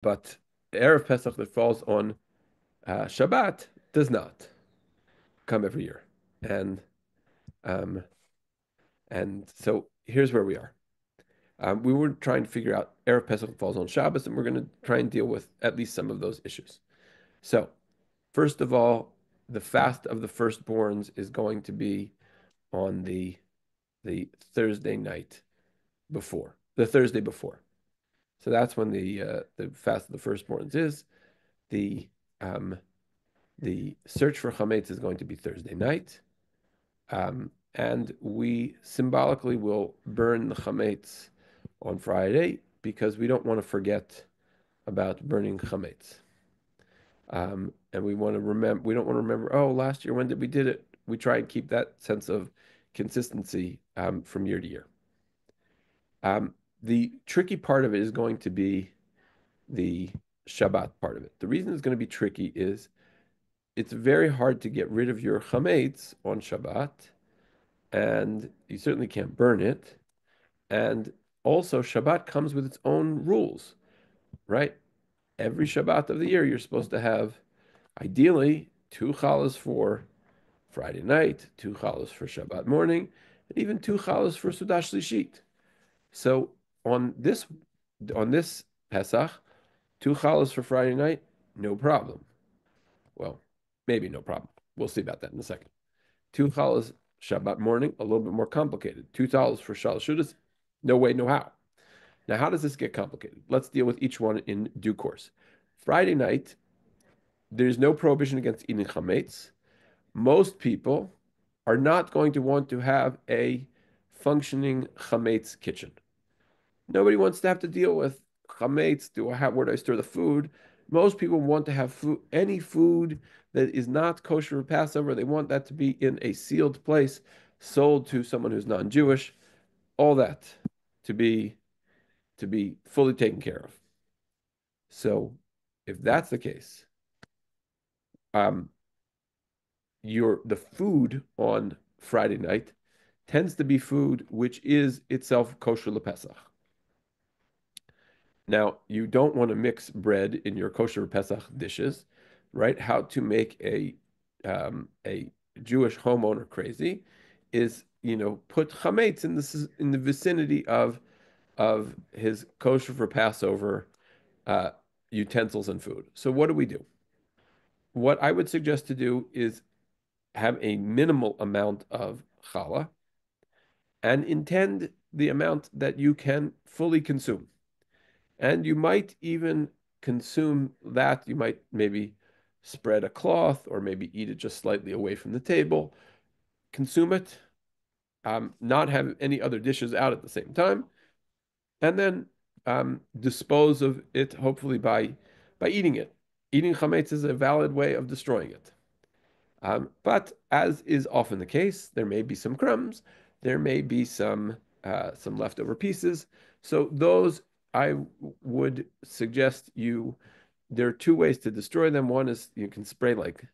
But Erev Pesach that falls on Shabbat does not come every year. And um, and so here's where we are. We were trying to figure out Erev Pesach falls on Shabbos, and we're going to try and deal with at least some of those issues. So, first of all, the fast of the firstborns is going to be on the Thursday night before, the Thursday before. So that's when the fast of the firstborns is. The um, the search for chametz is going to be Thursday night, and we symbolically will burn the chametz on Friday because we don't want to forget about burning chametz. And we want to remember, we don't want to remember, oh, last year, when did we did it? We try and keep that sense of consistency from year to year. The tricky part of it is going to be the Shabbat part of it. The reason it's going to be tricky is it's very hard to get rid of your chametz on Shabbat, and you certainly can't burn it. And also, Shabbat comes with its own rules, right? Every Shabbat of the year, you're supposed to have, ideally, two challahs for Friday night, two challahs for Shabbat morning, and even two challahs for Sudash Lishit. So on this on this Pesach, two challahs for Friday night, no problem. Well, maybe no problem. We'll see about that in a second. Two challahs Shabbat morning, a little bit more complicated. Two challahs for Shalosh Seudos, no way, no how. Now, how does this get complicated? Let's deal with each one in due course. Friday night, there's no prohibition against eating chametz. Most people are not going to want to have a functioning chametz kitchen. Nobody wants to have to deal with chametz. Where do I store the food? Most people want to have food, any food that is not kosher for Passover. They want that to be in a sealed place, sold to someone who's non-Jewish. All that to be to be fully taken care of. So, if that's the case, um, the food on Friday night tends to be food which is itself kosher lepesach. Now, you don't want to mix bread in your kosher Pesach dishes, right? How to make a Jewish homeowner crazy is, put chametz in the vicinity of his kosher for Passover uh, utensils and food. So what do we do? What I would suggest to do is have a minimal amount of challah and intend the amount that you can fully consume. And you might even consume that. You might maybe spread a cloth or maybe eat it just slightly away from the table. Consume it, not have any other dishes out at the same time, and then dispose of it hopefully by eating it. Eating chametz is a valid way of destroying it. But as is often the case, there may be some crumbs, there may be some leftover pieces. So those I would suggest you. There are two ways to destroy them. One is you can spray like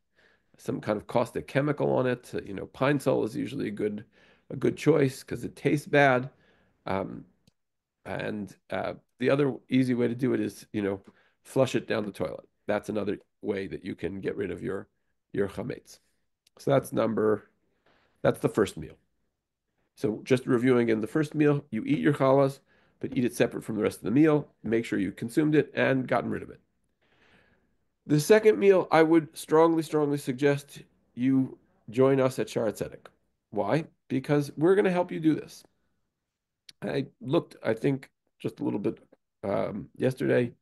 some kind of caustic chemical on it. Pine sol is usually a good choice because it tastes bad. Um, and the other easy way to do it is flush it down the toilet. That's another way that you can get rid of your chametz. So that's the first meal. So just reviewing in the first meal, you eat your challahs, but eat it separate from the rest of the meal. Make sure you consumed it and gotten rid of it. The second meal, I would strongly, strongly suggest you join us at Shara Tzedek. Why? Because we're going to help you do this. I looked, I think, just a little bit yesterday.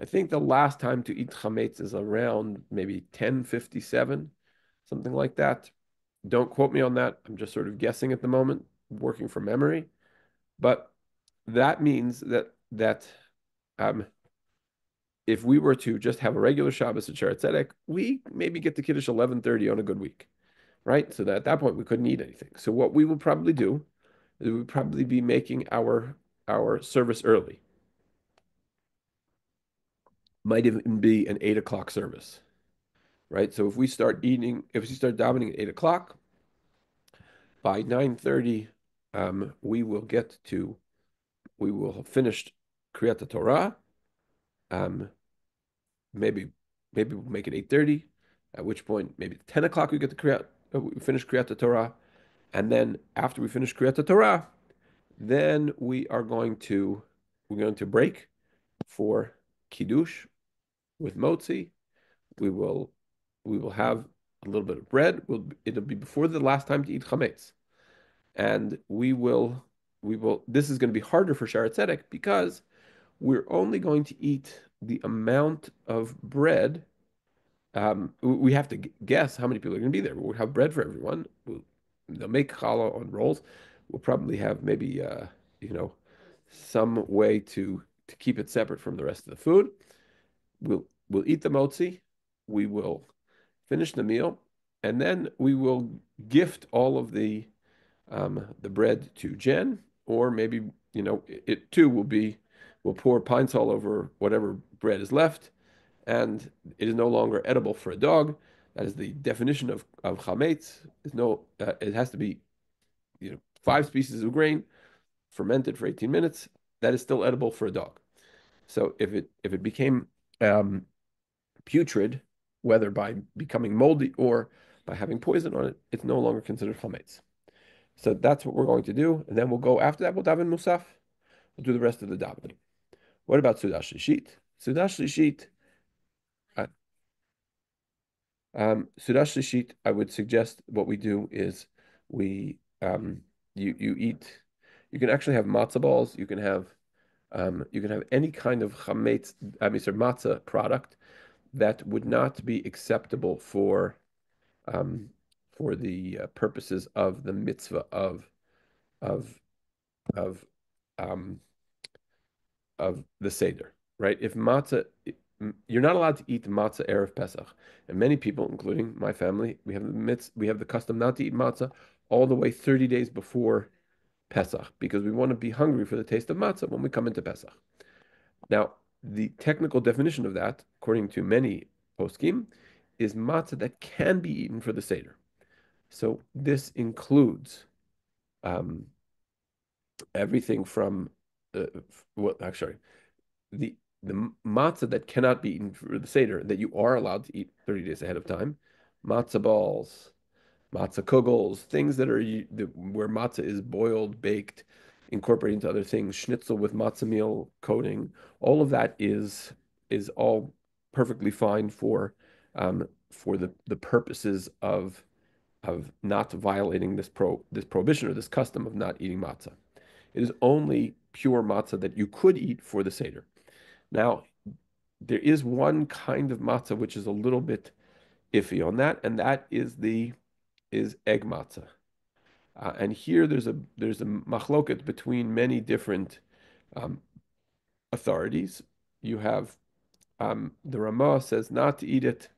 I think the last time to eat chametz is around maybe 10:57, something like that. Don't quote me on that. I'm just sort of guessing at the moment, working from memory. But that means that um, if we were to just have a regular Shabbos at Shara Tzedek, we maybe get to Kiddush 11:30 on a good week, right? So that at that point we couldn't eat anything. So what we will probably do is we would probably be making our service early. Might even be an 8 o'clock service, right? So if we start davening at 8 o'clock, by 9:30, we will have finished Kriyat Torah. maybe maybe we'll make it 8:30, at which point maybe 10 o'clock we get to we finish Kriyat Torah. And then after we finish Kriyat Torah, then we're going to break for Kiddush with motzi. We will we will have a little bit of bread. It'll be before the last time to eat chametz. And we will this is going to be harder for Shara Tzedek because we're only going to eat the amount of bread. We have to guess how many people are going to be there. We'll have bread for everyone. They'll make challah on rolls. We'll probably have maybe you know, some way to keep it separate from the rest of the food. We'll eat the motzi. We will finish the meal, and then we will gift all of the bread to Jen, or maybe it too will be we'll pour pine sol over whatever bread is left, and it is no longer edible for a dog. That is the definition of chametz. Is no it has to be 5 species of grain fermented for 18 minutes. That is still edible for a dog. So if it became putrid, whether by becoming moldy or by having poison on it, it's no longer considered chametz. So that's what we're going to do, and then we'll go after that. We'll daven musaf. We'll do the rest of the davening. What about Sudash Lishit? Sudash Lishit, uh, Sudash Lishit, I would suggest what we do is we you eat. You can actually have matzah balls. You can have any kind of chametz, I mean, sorry, matzah product that would not be acceptable um, for the purposes of the mitzvah of of um, of the Seder, right? If matzah, you're not allowed to eat matzah Erev Pesach. And many people, including my family, we have the custom not to eat matzah all the way 30 days before Pesach because we want to be hungry for the taste of matzah when we come into Pesach. Now, the technical definition of that, according to many poskim, is matzah that can be eaten for the Seder. So this includes um, everything from well, actually, the matzah that cannot be eaten for the Seder that you are allowed to eat 30 days ahead of time, matzah balls, matzah kugels, things that are where matzah is boiled, baked, incorporated into other things, schnitzel with matzah meal coating, all of that is all perfectly fine for the purposes of not violating this prohibition or this custom of not eating matzah. It is only pure matzah that you could eat for the Seder. Now, there is one kind of matzah which is a little bit iffy on that, and that is egg matzah. And here there's a machloket between many different um, authorities. You have the Ramah says not to eat it.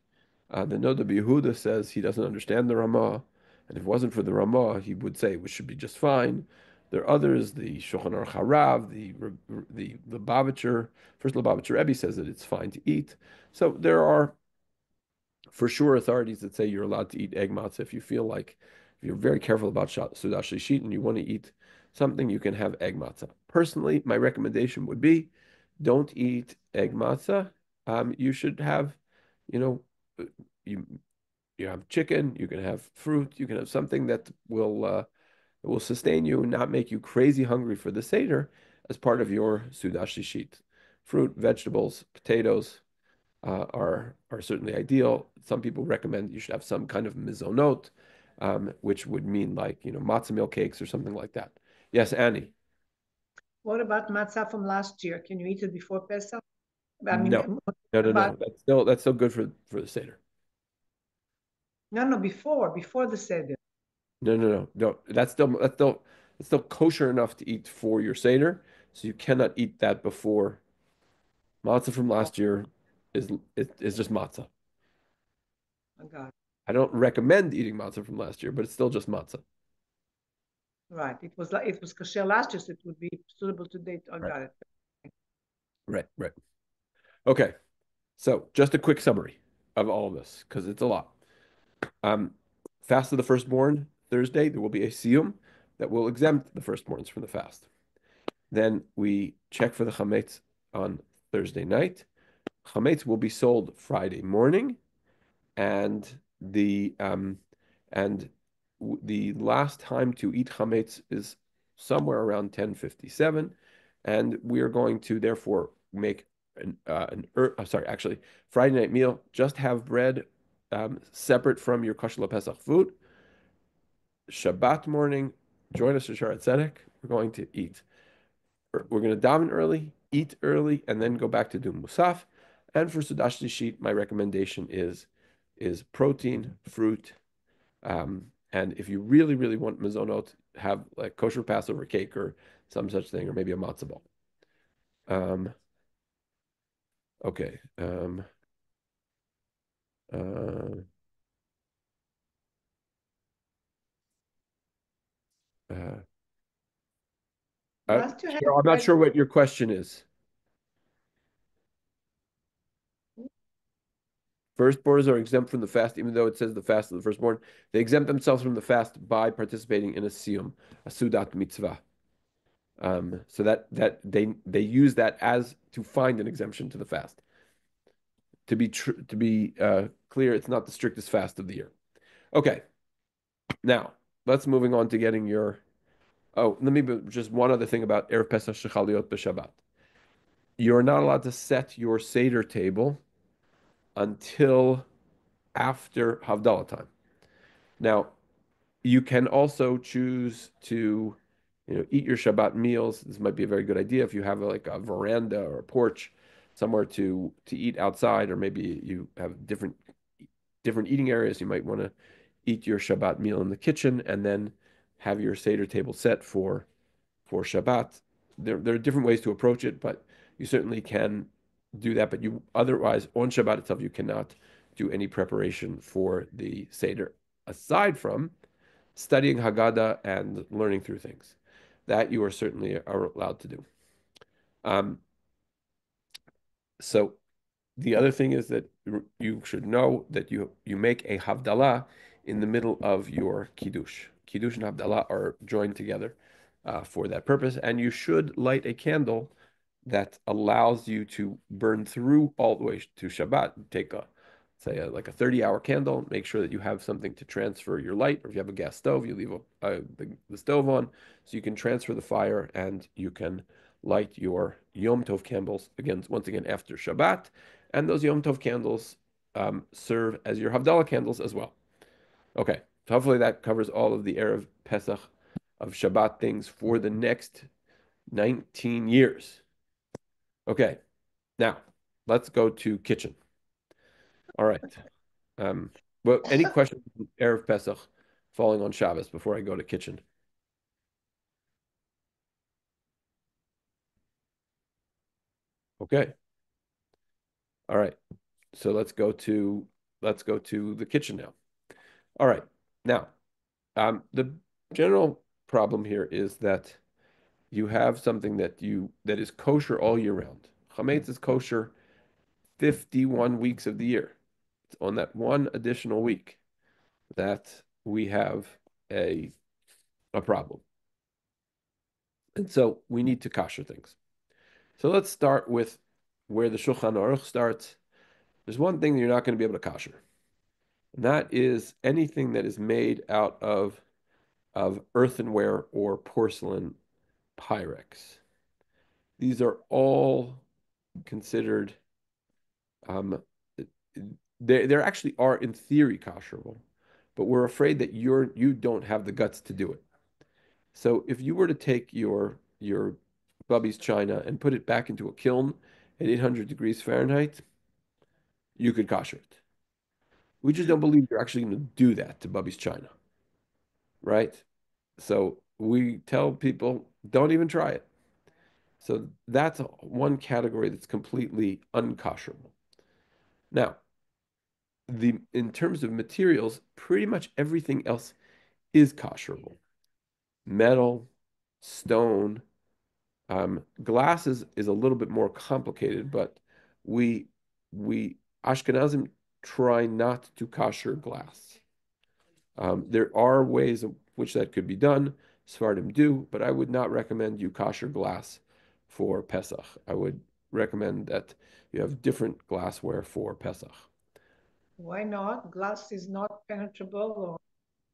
The Noda Yehuda says he doesn't understand the Ramah, and if it wasn't for the Ramah, he would say it should be just fine. There are others, the Shulchan Aruch Harav, the Lubavitcher. First, Lubavitcher Rebbe says that it's fine to eat. So there are for sure authorities that say you're allowed to eat egg matzah if you feel like if you're very careful about Sudash Lishit and you want to eat something, you can have egg matzah. Personally, my recommendation would be don't eat egg matzah. You should have, you know, you you have chicken, you can have fruit, you can have something that will sustain you and not make you crazy hungry for the Seder as part of your Sudash Lishit. Fruit, vegetables, potatoes, are certainly ideal. Some people recommend you should have some kind of mizonot, which would mean like matzah meal cakes or something like that. Yes, Annie. What about matzah from last year? Can you eat it before Pesach? I mean, No, no, no, about no. That's still good for the Seder. no, before the Seder. No, no, no, no. That's still kosher enough to eat for your Seder. So you cannot eat that before. Matzah from Oh, last year is just matzah. I got it. I don't recommend eating matzah from last year, but it's still just matzah. Right. It was kosher last year, so it would be suitable today. I Right, got it. right, right. Okay. So just a quick summary of all of this, because it's a lot. Um, Fast of the Firstborn, Thursday, there will be a siyum that will exempt the firstborns from the fast. Then we check for the chametz on Thursday night. Chametz will be sold Friday morning, and and the last time to eat chametz is somewhere around 10:57, and we are going to therefore make sorry, actually, Friday night meal. Just have bread separate from your kosher Pesach food. Shabbat morning, join us for Sharat Tzedek. We're going to eat. We're going to daven early, eat early, and then go back to do musaf. And for Sudash Shishit, my recommendation is protein, fruit, and if you really, really want mezonot, have like kosher Passover cake or some such thing, or maybe a matzo ball. Um, okay. Uh, uh, Last you had Cheryl, I'm not bread. sure what your question is. Firstborns are exempt from the fast, even though it says the fast of the firstborn. They exempt themselves from the fast by participating in a siyum, a sudat mitzvah. So that they use that as to find an exemption to the fast. To be clear, it's not the strictest fast of the year. Okay, now let's moving on to getting your. Oh, let me just one other thing about Erev Pesach Shechaliot b'Shabbat. You're not allowed to set your Seder table until after Havdalah time. Now, you can also choose to, eat your Shabbat meals. This might be a very good idea if you have like a veranda or a porch somewhere to eat outside, or maybe you have different eating areas. You might want to eat your Shabbat meal in the kitchen and then have your Seder table set for Shabbat. There are different ways to approach it, but you certainly can do that. But you otherwise on Shabbat itself you cannot do any preparation for the Seder aside from studying Haggadah and learning through things. That you are certainly are allowed to do. Um, so the other thing is that you should know that you make a Havdalah in the middle of your Kiddush. Kiddush and Havdalah are joined together for that purpose, and you should light a candle that allows you to burn through all the way to Shabbat. Take say like a 30-hour candle. Make sure that you have something to transfer your light, or if you have a gas stove, you leave the stove on so you can transfer the fire and you can light your Yom Tov candles again, once again after Shabbat. And those Yom Tov candles serve as your Havdalah candles as well. Okay, so hopefully that covers all of the Erev Pesach of Shabbat things for the next 19 years. Okay, now let's go to kitchen. All right. Um, well, any questions on Erev Pesach falling on Shabbos before I go to kitchen? Okay. All right. So let's go to the kitchen now. All right. Now, the general problem here is that you have something that is kosher all year round. Chametz is kosher 51 weeks of the year. It's on that one additional week that we have a a problem. And so we need to kosher things. So let's start with where the Shulchan Aruch starts. There's one thing that you're not going to be able to kosher, and that is anything that is made out of earthenware or porcelain Pyrex. These are all considered um, they actually are in theory kosherable, but we're afraid that you don't have the guts to do it. So if you were to take your Bubby's china and put it back into a kiln at 800 degrees Fahrenheit, you could kosher it. We just don't believe you're actually going to do that to Bubby's china, right? So we tell people don't even try it. So that's one category that's completely unkosherable. Now, the in terms of materials, pretty much everything else is kosherable. Metal, stone, glass is a little bit more complicated, but we we Ashkenazim try not to kosher glass. There are ways in which that could be done. Sephardim do, but I would not recommend you kosher glass for Pesach. recommend that you have different glassware for Pesach. Why not? Glass is not penetrable or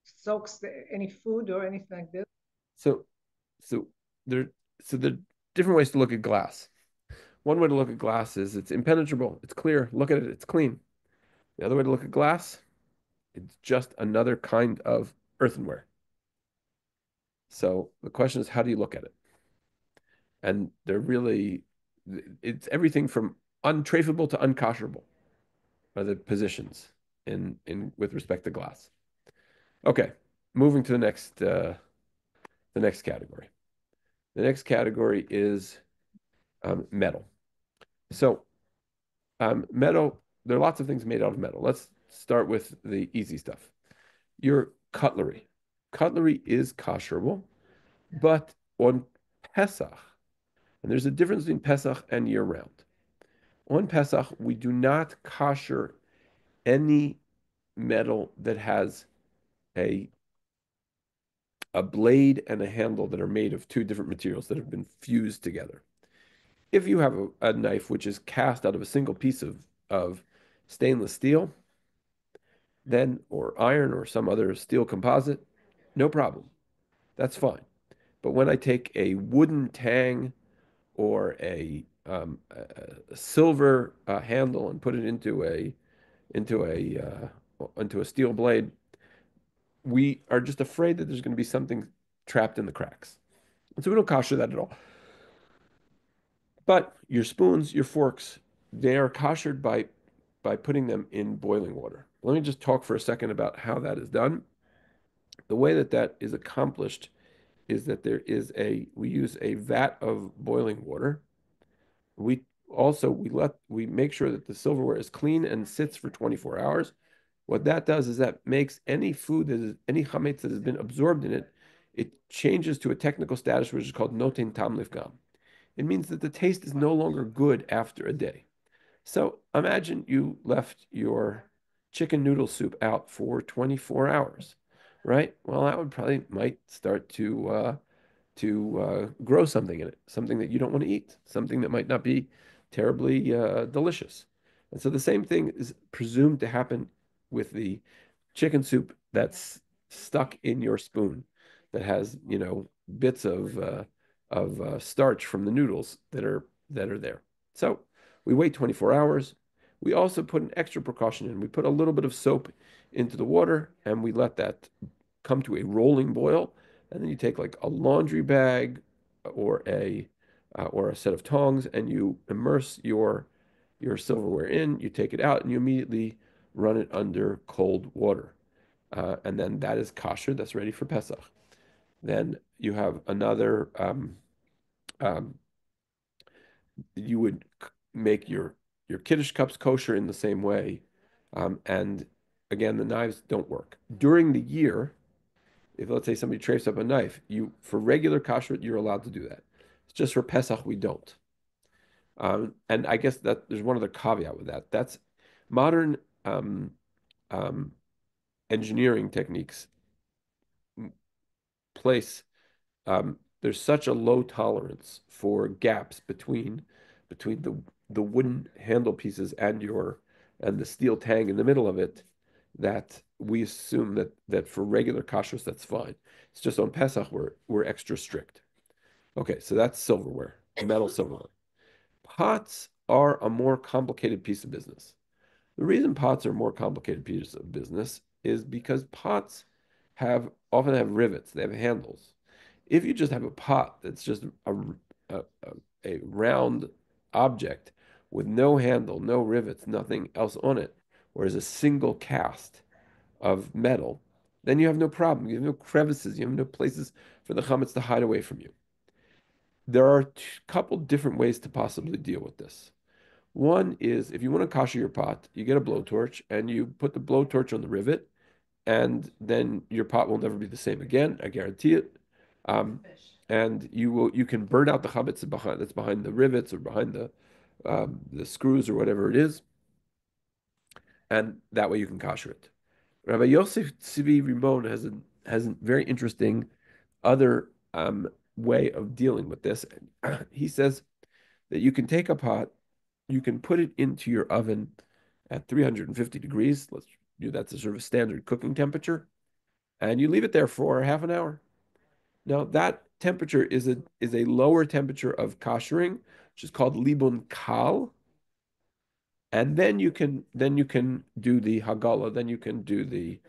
soaks any food or anything like this. So, so there, so there are different ways to look at glass. One way to look at glass is it's impenetrable, it's clear. Look at it, it's clean. The other way to look at glass, it's just another kind of earthenware. So the question is, how do you look at it? And they're really, it's everything from untraceable to unconscionable are the positions in with respect to glass. Okay, moving to the next category. The next category is metal. So metal, there are lots of things made out of metal. Let's start with the easy stuff. Your cutlery. Cutlery is kosherable, but on Pesach, and there's a difference between Pesach and year round. On Pesach, we do not kosher any metal that has a a blade and a handle that are made of two different materials that have been fused together. If you have a knife which is cast out of a single piece of stainless steel, then or iron or some other steel composite, no problem. That's fine. But when I take a wooden tang or a silver handle and put it into into a steel blade, we are just afraid that there's going to be something trapped in the cracks. And so we don't kosher that at all. But your spoons, your forks, they are koshered by putting them in boiling water. Let me just talk for a second about how that is done. The way that that is accomplished is that we use a vat of boiling water. We we make sure that the silverware is clean and sits for 24 hours. What that does is that makes any food any chametz that has been absorbed in it, it changes to a technical status which is called noten tam lifgam. It means that the taste is no longer good after a day. So imagine you left your chicken noodle soup out for 24 hours, right? Well, that would probably might start to grow something in it, something that you don't want to eat, something that might not be terribly delicious. And so the same thing is presumed to happen with the chicken soup that's stuck in your spoon that has, bits of starch from the noodles that are there. So we wait 24 hours. We also put an extra precaution in. We put a little bit of soap into the water and we let that come to a rolling boil. And then you take like a laundry bag or a set of tongs and you immerse your silverware in. You take it out and you immediately run it under cold water. And then that is kosher. That's ready for Pesach. Then you have another. Um, you would make your kiddush cups kosher in the same way. And again, the knives don't work during the year. If let's say somebody traced up a knife, you for regular kashrut you're allowed to do that. It's just for Pesach we don't. And I guess that there's one other caveat with that. That's modern um, um, engineering techniques place there's such a low tolerance for gaps between the wooden handle pieces and the steel tang in the middle of it that we assume that for regular kashrus that's fine. It's just on Pesach we're extra strict. Okay, so that's silverware, metal silverware. Pots are a more complicated piece of business. The reason pots are a more complicated piece of business is because pots often have rivets, they have handles. If you just have a pot that's just a, a round object with no handle, no rivets, nothing else on it, or is a single cast of metal, then you have no problem. You have no crevices, you have no places for the chametz to hide away from you. There are a couple different ways to possibly deal with this. One is if you want to kasher your pot, you get a blowtorch and you put the blowtorch on the rivet, and then your pot will never be the same again. I guarantee it. Um, and you can burn out the chametz that's behind the rivets or behind the screws or whatever it is, and that way you can kasher it. Rabbi Yosef Tzvi Rimon has a very interesting other way of dealing with this. He says that you can take a pot, you can put it into your oven at 350 degrees. Let's do that's a sort of standard cooking temperature, and you leave it there for half an hour. Now that temperature is a lower temperature of koshering, which is called libun kal, and then you can do the hagala, then you can do the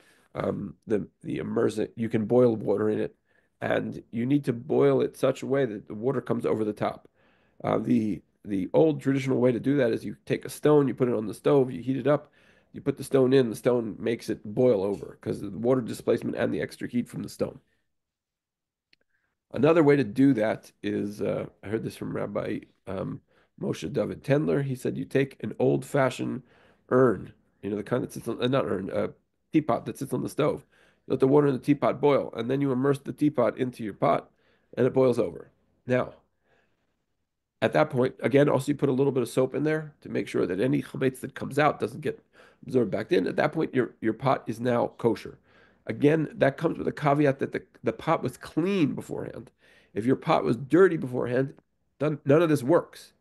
immersion. You can boil water in it, and you need to boil it such a way that the water comes over the top. The old traditional way to do that is you take a stone, you put it on the stove, you heat it up, you put the stone in, the stone makes it boil over because of the water displacement and the extra heat from the stone. Another way to do that is, I heard this from Rabbi Moshe David Tendler. He said you take an old-fashioned urn, the kind that sits on, not urn, teapot that sits on the stove. Let the water in the teapot boil, and then you immerse the teapot into your pot, and it boils over. Now, at that point, again, also you put a little bit of soap in there to make sure that any chametz that comes out doesn't get absorbed back in. At that point, your pot is now kosher. Again, that comes with a caveat that the pot was clean beforehand. If your pot was dirty beforehand, none of this works.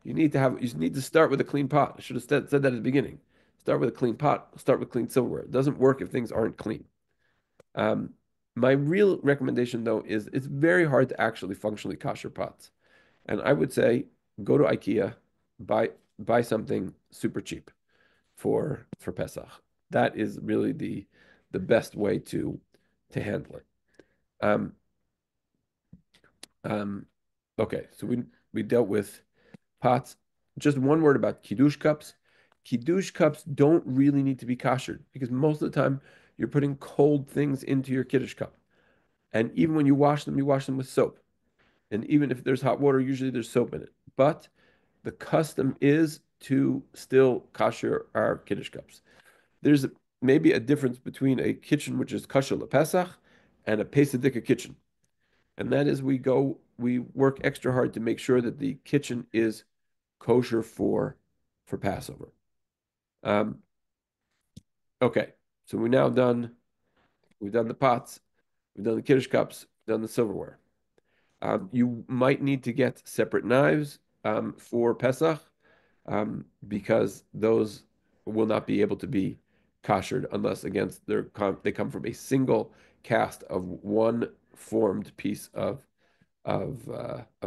You need to start with a clean pot. I should have said that at the beginning. Start with a clean pot, start with clean silverware. It doesn't work if things aren't clean. Um, my real recommendation, though, is it's very hard to actually functionally kosher pots. And I would say go to IKEA, buy buy something super cheap for Pesach. That is really the best way to handle it. Um, um, okay, so we dealt with pots. Just one word about kiddush cups. Kiddush cups don't really need to be koshered because most of the time you're putting cold things into your kiddush cup. And even when you wash them with soap. And even if there's hot water, usually there's soap in it. But the custom is to still kosher our kiddush cups. There's maybe a difference between a kitchen which is kosher lePesach and a Pesadika kitchen, and that is we work extra hard to make sure that the kitchen is kosher for Passover. Um, okay, so we've done the pots, we've done the kiddush cups, we've done the silverware. You might need to get separate knives for Pesach because those will not be able to be koshered unless, again, they come from a single cast of one formed piece of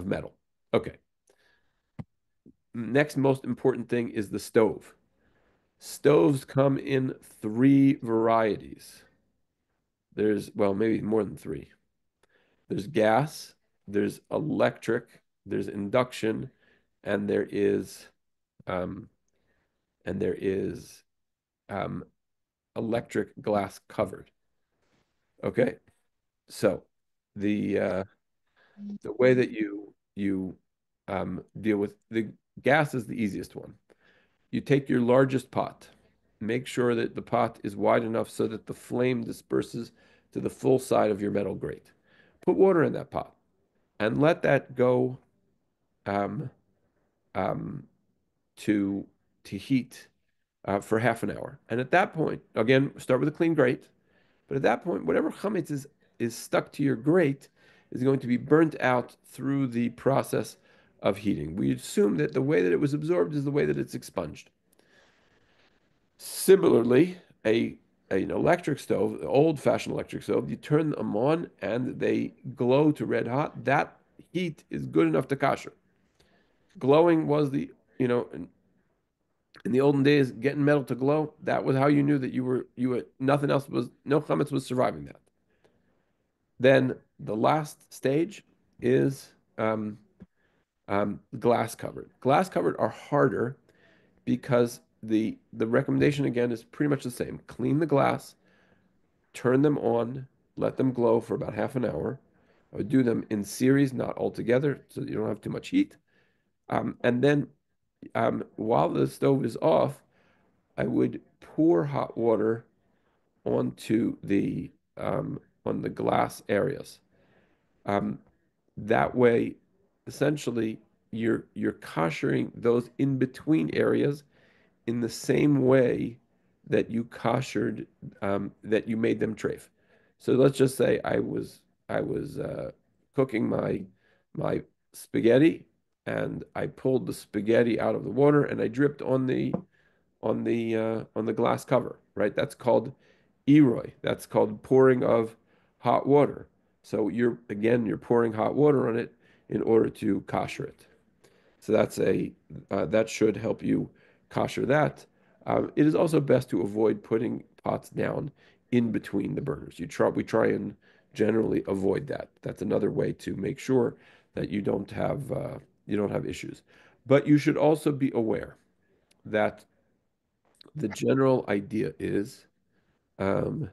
metal. Okay. Next most important thing is the stove. Stoves come in three varieties. There's, well, maybe more than three. There's gas, there's electric, there's induction, and um, there is um, electric glass covered. Okay, so the the way that you deal with the gas is the easiest one. You take your largest pot, make sure that the pot is wide enough so that the flame disperses to the full side of your metal grate. Put water in that pot and let that go um, um, to heat for half an hour. And at that point, again, start with a clean grate. But at that point, whatever chametz is stuck to your grate is going to be burnt out through the process of heating. We assume that the way that it was absorbed is the way that it's expunged. Similarly, an electric stove, an old-fashioned electric stove, you turn them on and they glow to red hot. That heat is good enough to kosher. Glowing was in the olden days, getting metal to glow, that was how you knew that you were nothing else was no chametz was surviving that. Then the last stage is glass covered. Glass covered are harder because the recommendation again is pretty much the same. Clean the glass, turn them on, let them glow for about half an hour. I would do them in series, not all together, so that you don't have too much heat. And then while the stove is off, I would pour hot water onto on the glass areas. Um, that way, essentially, you're koshering those in between areas in the same way that you koshered that you made them treif. So let's just say I was cooking my spaghetti. and I pulled the spaghetti out of the water and I dripped on the glass cover, right? That's called Eroy. That's called pouring of hot water. So you're pouring hot water on it in order to kosher it. So that should help you kosher that. It is also best to avoid putting pots down in between the burners. We try and generally avoid that. That's another way to make sure that you don't have issues. But you should also be aware that the general idea is um,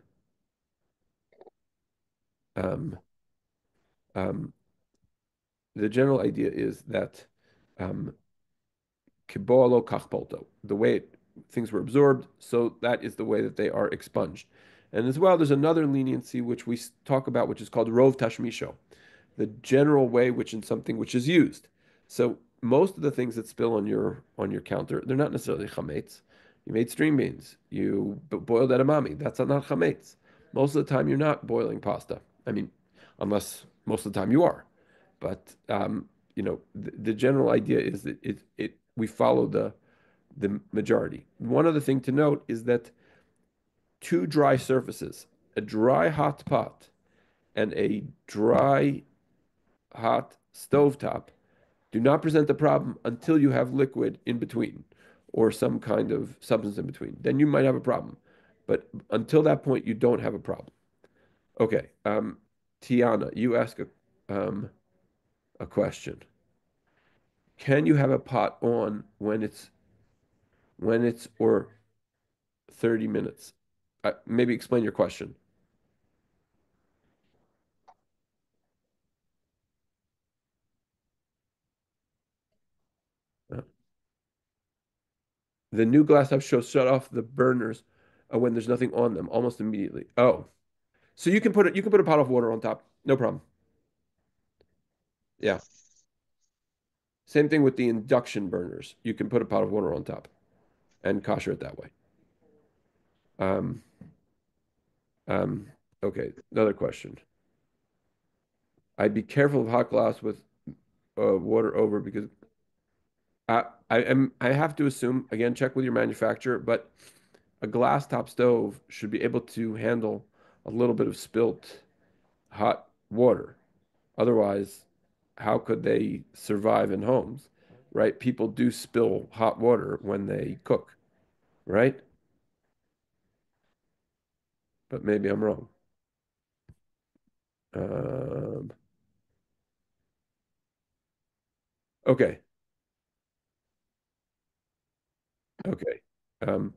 um, um, the general idea is that um, Kibolo kachpolto, the way things were absorbed, so that is the way that they are expunged. And as well, there's another leniency which we talk about, which is called rov tashmisho, the general way which in something which is used. So most of the things that spill on your counter, they're not necessarily chametz. You made string beans, you boiled edamame. That's not chametz. Most of the time, you're not boiling pasta. I mean, unless most of the time you are. But the general idea is that we follow the majority. One other thing to note is that two dry surfaces, a dry hot pot and a dry hot stovetop, do not present a problem until you have liquid in between or some kind of substance in between. Then you might have a problem. But until that point, you don't have a problem. Okay. Tiana, you ask a question. Can you have a pot on when it's or 30 minutes? Maybe explain your question. Uh, the new glass house shows shut off the burners when there's nothing on them almost immediately. Oh, so you can put a pot of water on top. No problem. Yeah. Same thing with the induction burners. You can put a pot of water on top and kosher it that way. Um, um, okay, another question. I'd be careful of hot glass with water over because I have to assume again, check with your manufacturer, but a glass top stove should be able to handle a little bit of spilt hot water. Otherwise, how could they survive in homes, right? People do spill hot water when they cook, right? But maybe I'm wrong. Um, okay, okay. Um,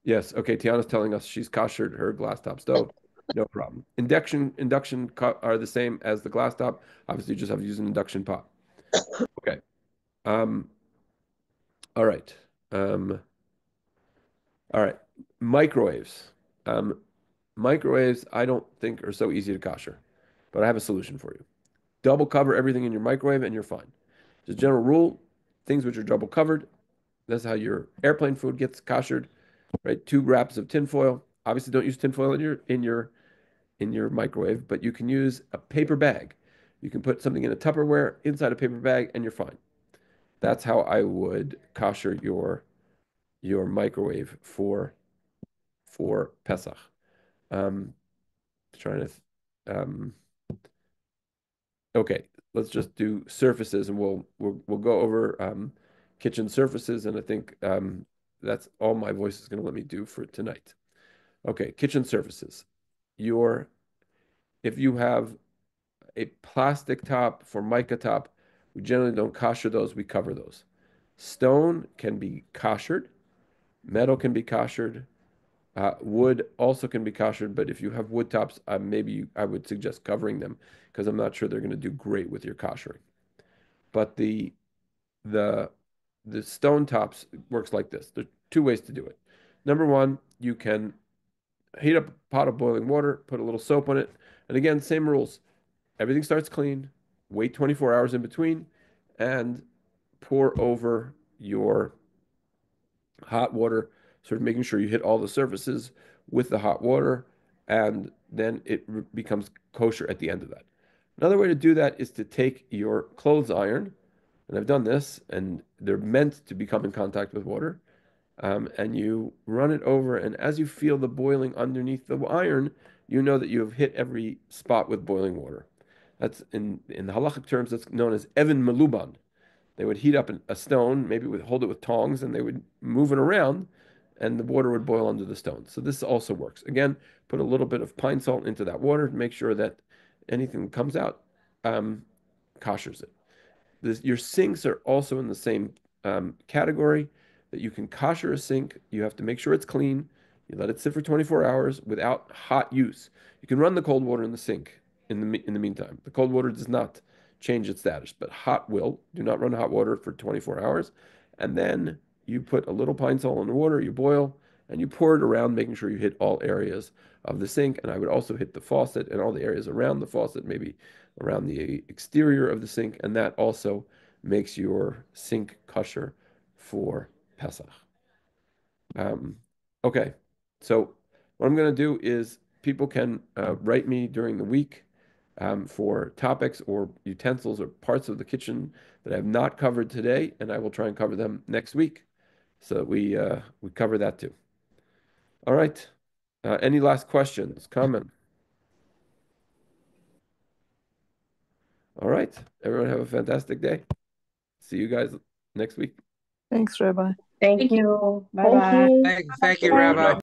yes, okay. Tiana's telling us she's koshered her glass top stove. No problem. Induction are the same as the glass top. Obviously, you just have to use an induction pot. Okay. Um, all right. Um, all right. Microwaves. Um, microwaves, I don't think are so easy to kosher, but I have a solution for you. Double cover everything in your microwave and you're fine. Just general rule, things which are double covered, that's how your airplane food gets koshered, right? Two wraps of tinfoil. Obviously, don't use tinfoil in your microwave, but you can use a paper bag. You can put something in a Tupperware inside a paper bag and you're fine. That's how I would kosher your microwave for Pesach. Um, trying to okay, let's just do surfaces and we'll go over kitchen surfaces and I think that's all my voice is going to let me do for tonight. Okay, kitchen surfaces. Your If you have a plastic top for mica top, we generally don't kosher those, we cover those. Stone can be koshered, metal can be koshered, wood also can be koshered, but if you have wood tops, I would suggest covering them because I'm not sure they're going to do great with your koshering. But the the stone tops works like this. There's two ways to do it. Number one, you can heat up a pot of boiling water, put a little soap on it, and again, same rules. Everything starts clean. Wait 24 hours in between, and pour over your hot water, sort of making sure you hit all the surfaces with the hot water, and then it becomes kosher at the end of that. Another way to do that is to take your clothes iron, and I've done this, and they're meant to become in contact with water. And you run it over, and as you feel the boiling underneath the iron, you know that you have hit every spot with boiling water. That's in the halachic terms, that's known as Evan Meluban. They would heat up a stone, maybe would hold it with tongs, and they would move it around, and the water would boil under the stone. So this also works. Again, put a little bit of pine salt into that water to make sure that anything that comes out um, koshers it. Your sinks are also in the same category that you can kosher a sink. You have to make sure it's clean. You let it sit for 24 hours without hot use. You can run the cold water in the sink in the meantime. The cold water does not change its status, but hot will. Do not run hot water for 24 hours. And then you put a little pine salt in the water, you boil, and you pour it around, making sure you hit all areas of the sink. And I would also hit the faucet and all the areas around the faucet, maybe around the exterior of the sink, and that also makes your sink kosher for Pesach. Um, okay, so what I'm going to do is people can write me during the week for topics or utensils or parts of the kitchen that I have not covered today, and I will try and cover them next week so that we cover that too. All right. Any last questions, comment? All right. Everyone have a fantastic day. See you guys next week. Thanks, Rabbi. Thank you. Bye Thank bye. you. Thank you, Bye. Rabbi.